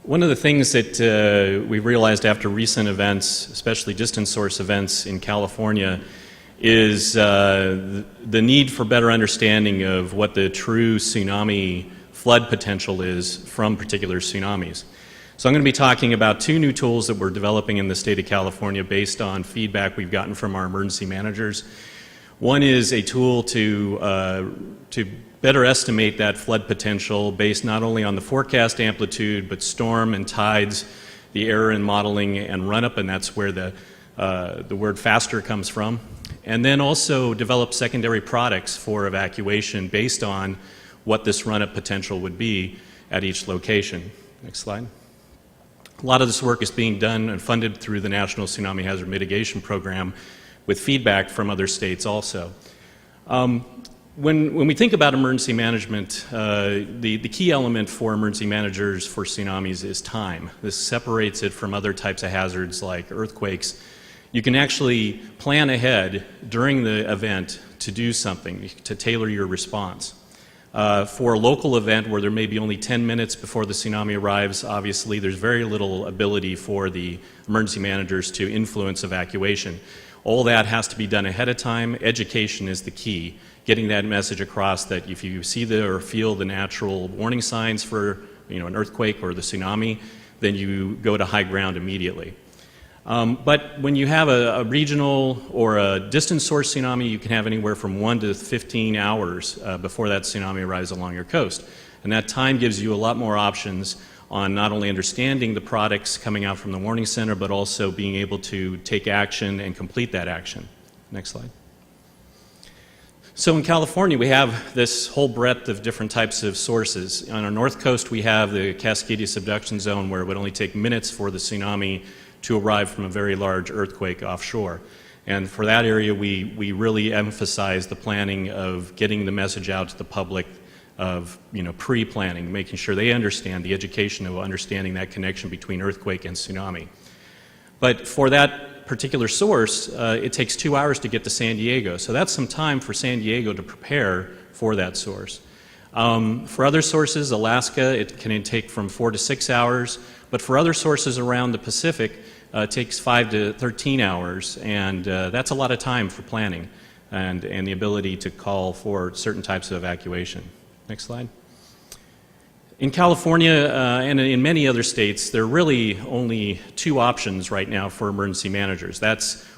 One of the things that we realized after recent events, especially distance source events in California, is the need for better understanding of what the true tsunami flood potential is from particular tsunamis. So I'm going to be talking about two new tools that we're developing in the state of California based on feedback we've gotten from our emergency managers. One is a tool to better estimate that flood potential based not only on the forecast amplitude, but storm and tides, the error in modeling and run-up, and that's where the word faster comes from. And then also develop secondary products for evacuation based on what this run-up potential would be at each location. Next slide. A lot of this work is being done and funded through the National Tsunami Hazard Mitigation Program with feedback from other states also. When we think about emergency management, the key element for emergency managers for tsunamis is time. This separates it from other types of hazards like earthquakes. You can actually plan ahead during the event to do something, to tailor your response. For a local event where there may be only 10 minutes before the tsunami arrives, obviously there's very little ability for the emergency managers to influence evacuation. All that has to be done ahead of time. Education is the key. Getting that message across that if you see or feel the natural warning signs for an earthquake or the tsunami, then you go to high ground immediately. But when you have a regional or a distance source tsunami, you can have anywhere from 1 to 15 hours before that tsunami arrives along your coast. And that time gives you a lot more options on not only understanding the products coming out from the warning center, but also being able to take action and complete that action. Next slide. So in California, we have this whole breadth of different types of sources. On our north coast, we have the Cascadia subduction zone, where it would only take minutes for the tsunami to arrive from a very large earthquake offshore. And for that area, we really emphasize the planning of getting the message out to the public of pre-planning, making sure they understand the education of understanding that connection between earthquake and tsunami. But for that particular source, it takes 2 hours to get to San Diego. So that's some time for San Diego to prepare for that source. For other sources, Alaska, it can take from 4 to 6 hours. But for other sources around the Pacific, it takes 5 to 13 hours. And that's a lot of time for planning and the ability to call for certain types of evacuation. Next slide. In California and in many other states, there are really only two options right now for emergency managers.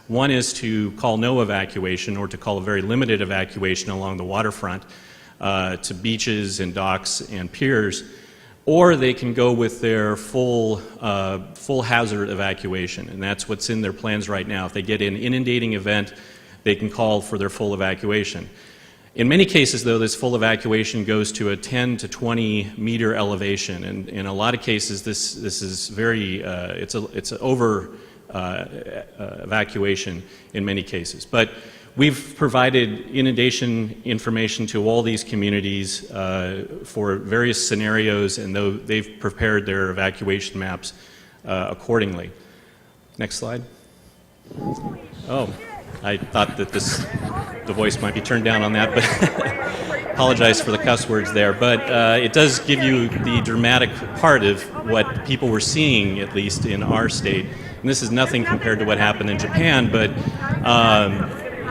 One is to call no evacuation, or to call a very limited evacuation along the waterfront to beaches and docks and piers, or they can go with their full hazard evacuation, and that's what's in their plans right now. If they get an inundating event, they can call for their full evacuation. In many cases, though, this full evacuation goes to a 10 to 20 meter elevation, and in a lot of cases, this is very it's an over evacuation in many cases. But we've provided inundation information to all these communities for various scenarios, and they've prepared their evacuation maps accordingly. Next slide. Oh, I thought that the voice might be turned down on that, but apologize for the cuss words there. But it does give you the dramatic part of what people were seeing, at least in our state. And this is nothing compared to what happened in Japan, but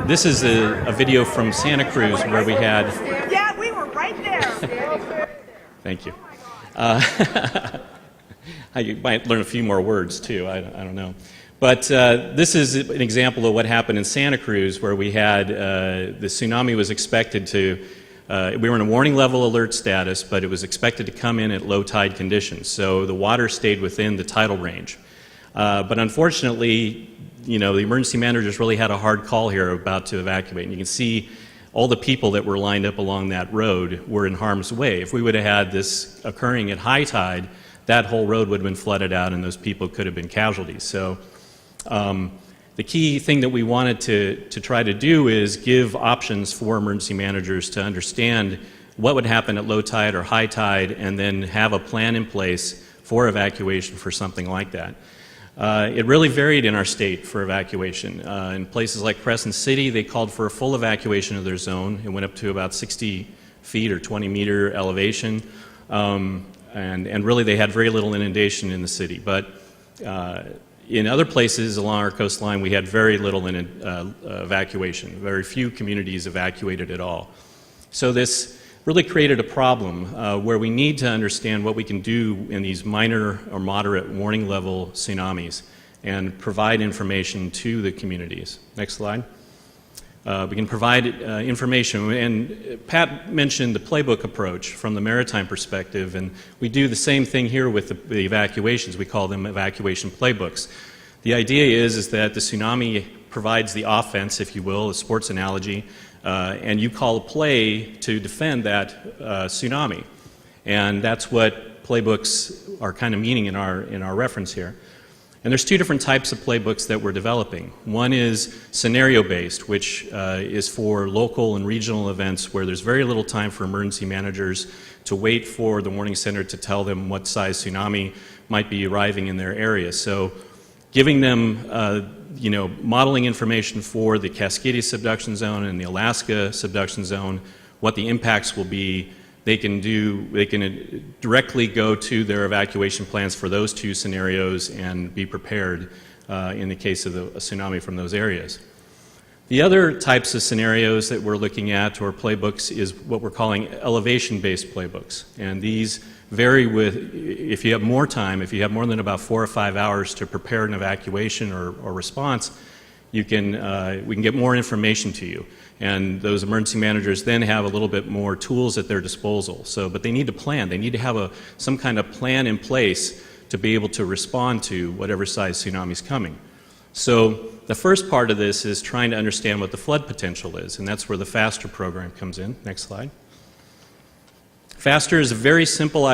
this is a video from Santa Cruz where we had... Yeah, we were right there. Thank you. I might learn a few more words, too. I don't know. But this is an example of what happened in Santa Cruz, where we had the tsunami was expected to, we were in a warning level alert status, but it was expected to come in at low tide conditions. So the water stayed within the tidal range. But unfortunately, the emergency managers really had a hard call here about to evacuate. And you can see all the people that were lined up along that road were in harm's way. If we would have had this occurring at high tide, that whole road would have been flooded out and those people could have been casualties. So the key thing that we wanted to try to do is give options for emergency managers to understand what would happen at low tide or high tide, and then have a plan in place for evacuation for something like that. It really varied in our state for evacuation. In places like Crescent City, they called for a full evacuation of their zone. It went up to about 60 feet or 20 meter elevation. and really they had very little inundation in the city. But in other places along our coastline, we had very little evacuation. Very few communities evacuated at all. So this really created a problem where we need to understand what we can do in these minor or moderate warning level tsunamis and provide information to the communities. Next slide. We can provide information, and Pat mentioned the playbook approach from the maritime perspective, and we do the same thing here with the evacuations. We call them evacuation playbooks. The idea is that the tsunami provides the offense, if you will, a sports analogy, and you call a play to defend that tsunami. And that's what playbooks are kind of meaning in our reference here. And there's two different types of playbooks that we're developing. One is scenario-based, which is for local and regional events where there's very little time for emergency managers to wait for the warning center to tell them what size tsunami might be arriving in their area. So giving them modeling information for the Cascadia subduction zone and the Alaska subduction zone, what the impacts will be. They can directly go to their evacuation plans for those two scenarios and be prepared in the case of a tsunami from those areas. The other types of scenarios that we're looking at, or playbooks, is what we're calling elevation-based playbooks. And these vary with, if you have more time, if you have more than about 4 or 5 hours to prepare an evacuation or response, we can get more information to you. And those emergency managers then have a little bit more tools at their disposal. But they need to plan. They need to have some kind of plan in place to be able to respond to whatever size tsunami is coming. So the first part of this is trying to understand what the flood potential is, and that's where the FASTER program comes in. Next slide. FASTER is a very simple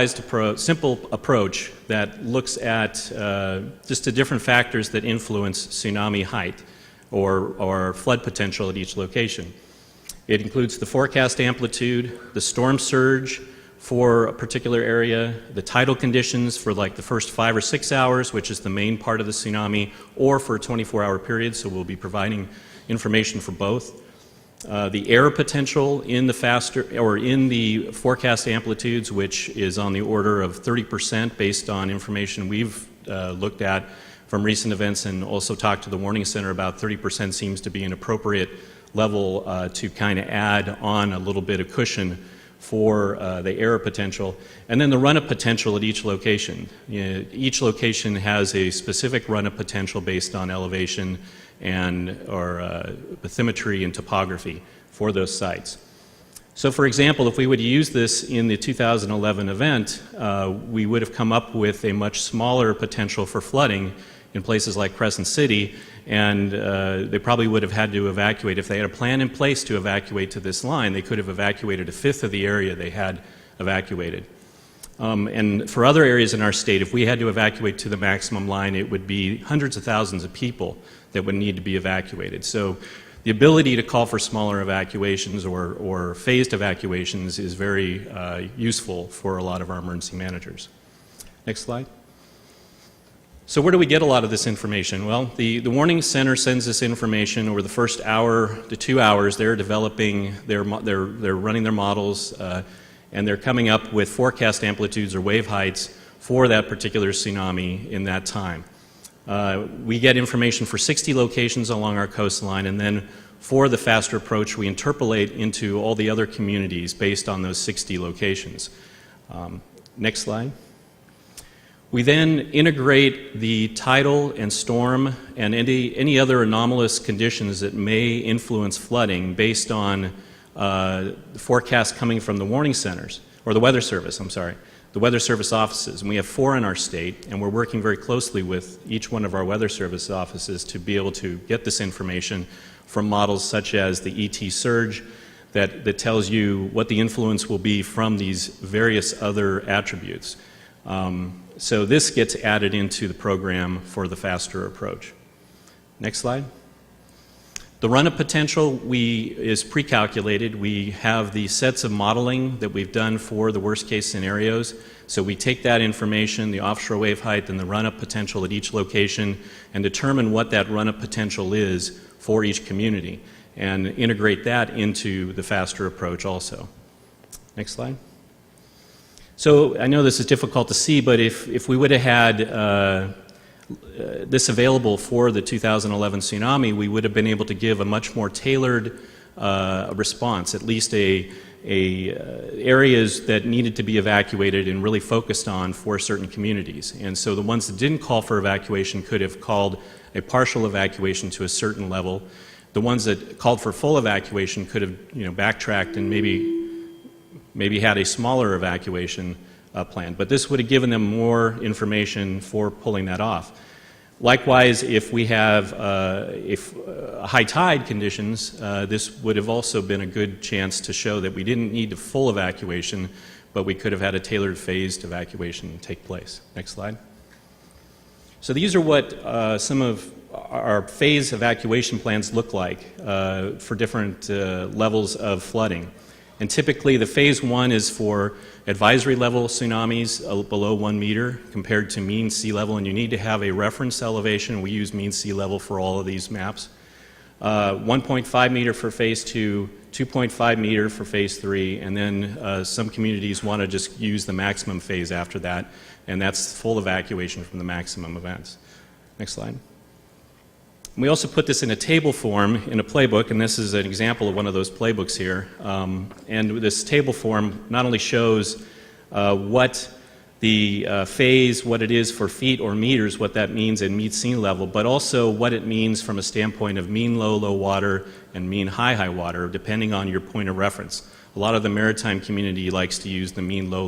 approach that looks at just the different factors that influence tsunami height or flood potential at each location. It includes the forecast amplitude, the storm surge for a particular area, the tidal conditions for like the first 5 or 6 hours, which is the main part of the tsunami, or for a 24-hour period, so we'll be providing information for both. The error potential in the FASTER, or in the forecast amplitudes, which is on the order of 30% based on information we've looked at from recent events and also talked to the warning center about. 30% seems to be an appropriate level to kind of add on a little bit of cushion for the error potential. And then the run-up potential at each location. Each location has a specific run-up potential based on elevation or bathymetry and topography for those sites. So for example, if we would use this in the 2011 event, we would have come up with a much smaller potential for flooding in places like Crescent City, and they probably would have had to evacuate. If they had a plan in place to evacuate to this line, they could have evacuated a fifth of the area they had evacuated. And for other areas in our state, if we had to evacuate to the maximum line, it would be hundreds of thousands of people that would need to be evacuated. So the ability to call for smaller evacuations or phased evacuations is very useful for a lot of our emergency managers. Next slide. So where do we get a lot of this information? Well, the warning center sends this information over the first hour to 2 hours. They're developing, they're running their models, and they're coming up with forecast amplitudes or wave heights for that particular tsunami in that time. We get information for 60 locations along our coastline, and then for the FASTER approach, we interpolate into all the other communities based on those 60 locations. Next slide. We then integrate the tidal and storm and any other anomalous conditions that may influence flooding based on the forecast coming from the warning centers, or the Weather Service, the Weather Service offices. And we have 4 in our state, and we're working very closely with each one of our Weather Service offices to be able to get this information from models such as the ET surge that tells you what the influence will be from these various other attributes. So this gets added into the program for the FASTER approach. Next slide. The run-up potential is pre-calculated. We have the sets of modeling that we've done for the worst-case scenarios. So we take that information, the offshore wave height and the run-up potential at each location, and determine what that run-up potential is for each community, and integrate that into the FASTER approach also. Next slide. So I know this is difficult to see, but if we would have had this available for the 2011 tsunami, we would have been able to give a much more tailored response, at least areas that needed to be evacuated and really focused on for certain communities. And so the ones that didn't call for evacuation could have called a partial evacuation to a certain level. The ones that called for full evacuation could have, backtracked and maybe had a smaller evacuation plan. But this would have given them more information for pulling that off. Likewise, if we have high tide conditions, this would have also been a good chance to show that we didn't need a full evacuation, but we could have had a tailored phased evacuation take place. Next slide. So these are what some of our phase evacuation plans look like for different levels of flooding. And typically the phase 1 is for advisory level tsunamis below 1 meter compared to mean sea level, and you need to have a reference elevation. We use mean sea level for all of these maps. 1.5 meter for phase 2, 2.5 meter for phase 3, and then some communities want to just use the maximum phase after that, and that's full evacuation from the maximum events. Next slide. We also put this in a table form in a playbook, and this is an example of one of those playbooks here. And this table form not only shows what the phase, what it is for feet or meters, what that means in mean sea level, but also what it means from a standpoint of mean low, low water and mean high, high water, depending on your point of reference. A lot of the maritime community likes to use the mean low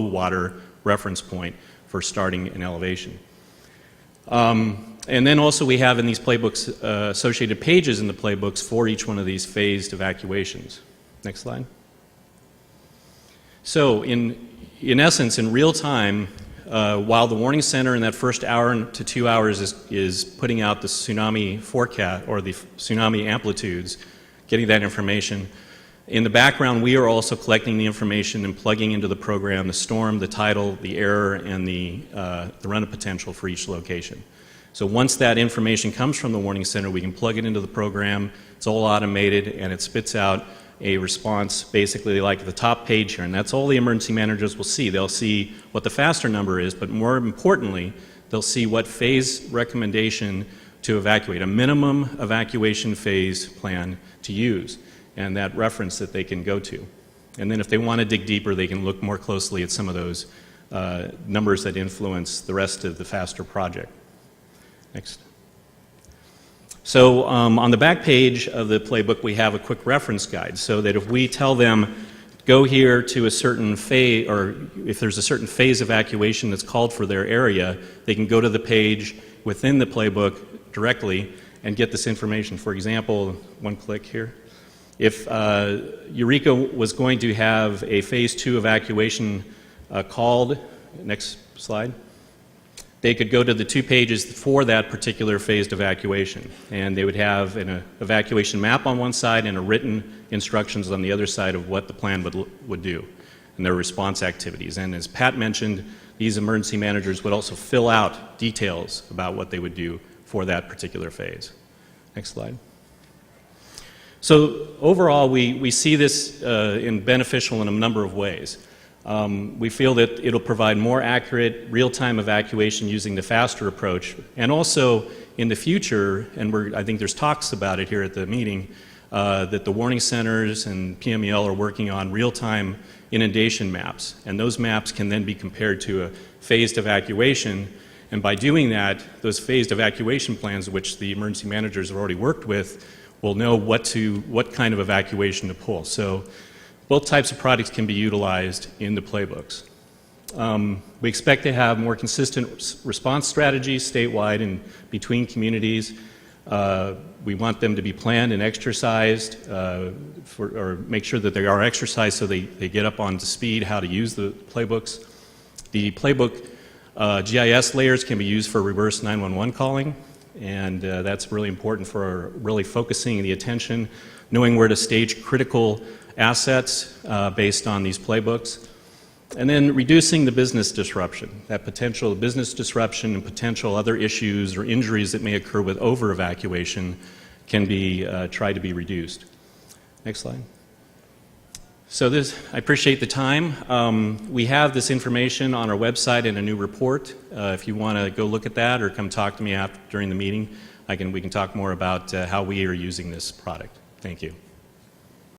water reference point for starting an elevation. And then also we have in these playbooks associated pages in the playbooks for each one of these phased evacuations. Next slide. So in essence, in real time, while the warning center in that first hour to 2 hours is putting out the tsunami forecast or the tsunami amplitudes, getting that information, in the background we are also collecting the information and plugging into the program the storm, the tidal, the error, and the Runup potential for each location. So once that information comes from the warning center, we can plug it into the program. It's all automated, and it spits out a response basically like the top page here, and that's all the emergency managers will see. They'll see what the faster number is, but more importantly, they'll see what phase recommendation to evacuate, a minimum evacuation phase plan to use, and that reference that they can go to. And then if they want to dig deeper, they can look more closely at some of those numbers that influence the rest of the FASTER project. Next. So on the back page of the playbook, we have a quick reference guide so that if we tell them, go here to a certain phase, or if there's a certain phase evacuation that's called for their area, they can go to the page within the playbook directly and get this information. For example, one click here. If Eureka was going to have a phase 2 evacuation called, next slide, they could go to the 2 pages for that particular phased evacuation, and they would have an evacuation map on one side and a written instructions on the other side of what the plan would do and their response activities. And as Pat mentioned, these emergency managers would also fill out details about what they would do for that particular phase. Next slide. So overall, we see this beneficial in a number of ways. We feel that it'll provide more accurate real-time evacuation using the FASTER approach, and also in the future, and I think there's talks about it here at the meeting, that the warning centers and PMEL are working on real-time inundation maps, and those maps can then be compared to a phased evacuation, and by doing that, those phased evacuation plans, which the emergency managers have already worked with, will know what kind of evacuation to pull. So both types of products can be utilized in the playbooks. We expect to have more consistent response strategies statewide and between communities. We want them to be planned and exercised, or make sure that they are exercised so they get up on to speed how to use the playbooks. The playbook GIS layers can be used for reverse 911 calling, and that's really important for really focusing the attention, knowing where to stage critical assets based on these playbooks, and then reducing the business disruption, that potential business disruption and potential other issues or injuries that may occur with over-evacuation can be tried to be reduced. Next slide. So I appreciate the time. We have this information on our website in a new report. If you want to go look at that or come talk to me during the meeting, we can talk more about how we are using this product. Thank you.